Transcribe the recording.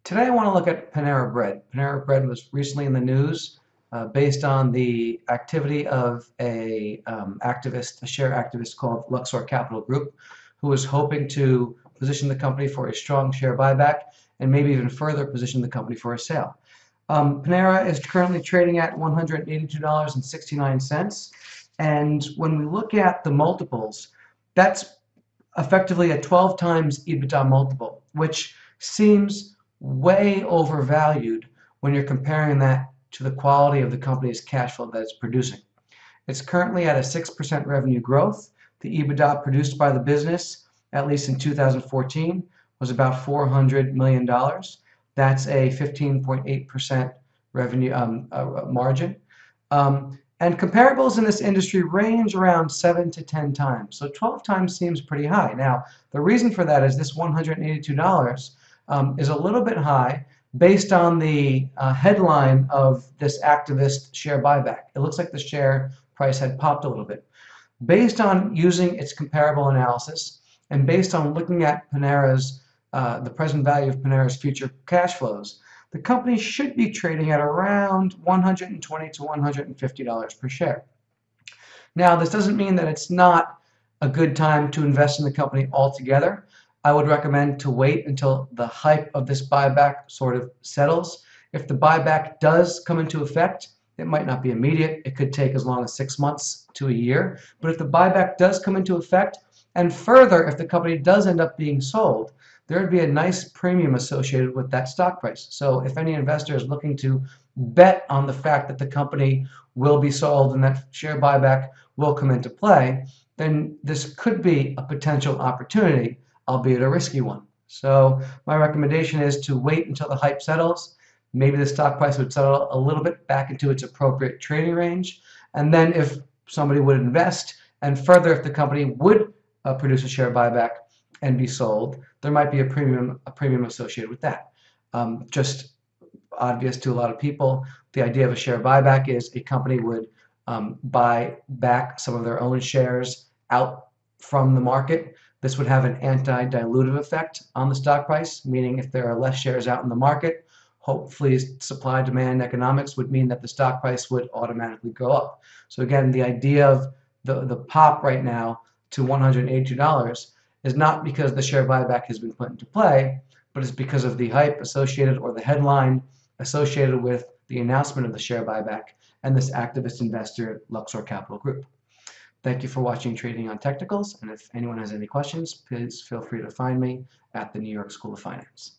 Today I want to look at Panera Bread. Panera Bread was recently in the news based on the activity of a share activist called Luxor Capital Group, who was hoping to position the company for a strong share buyback and maybe even further position the company for a sale. Panera is currently trading at $182.69, and when we look at the multiples, that's effectively a 12 times EBITDA multiple, which seems way overvalued when you're comparing that to the quality of the company's cash flow that it's producing. It's currently at a 6% revenue growth. The EBITDA produced by the business, at least in 2014, was about $400 million. That's a 15.8% revenue margin. And comparables in this industry range around 7 to 10 times. So 12 times seems pretty high. Now, the reason for that is this $182 is a little bit high based on the headline of this activist share buyback. It looks like the share price had popped a little bit. Based on using its comparable analysis and based on looking at Panera's, the present value of Panera's future cash flows, the company should be trading at around $120 to $150 per share. Now, this doesn't mean that it's not a good time to invest in the company altogether. I would recommend to wait until the hype of this buyback sort of settles. If the buyback does come into effect, it might not be immediate. It could take as long as 6 months to a year. But if the buyback does come into effect, and further, if the company does end up being sold, there would be a nice premium associated with that stock price. So if any investor is looking to bet on the fact that the company will be sold and that share buyback will come into play, then this could be a potential opportunity, albeit a risky one. So my recommendation is to wait until the hype settles. Maybe the stock price would settle a little bit back into its appropriate trading range. And then if somebody would invest, and further if the company would produce a share buyback and be sold, there might be a premium associated with that. Just obvious to a lot of people, the idea of a share buyback is a company would buy back some of their own shares out from the market. This would have an anti-dilutive effect on the stock price, meaning if there are less shares out in the market, hopefully supply-demand economics would mean that the stock price would automatically go up. So again, the idea of the pop right now to $182 is not because the share buyback has been put into play, but it's because of the hype associated or the headline associated with the announcement of the share buyback and this activist investor, Luxor Capital Group. Thank you for watching Trading on Technicals, and if anyone has any questions, please feel free to find me at the New York School of Finance.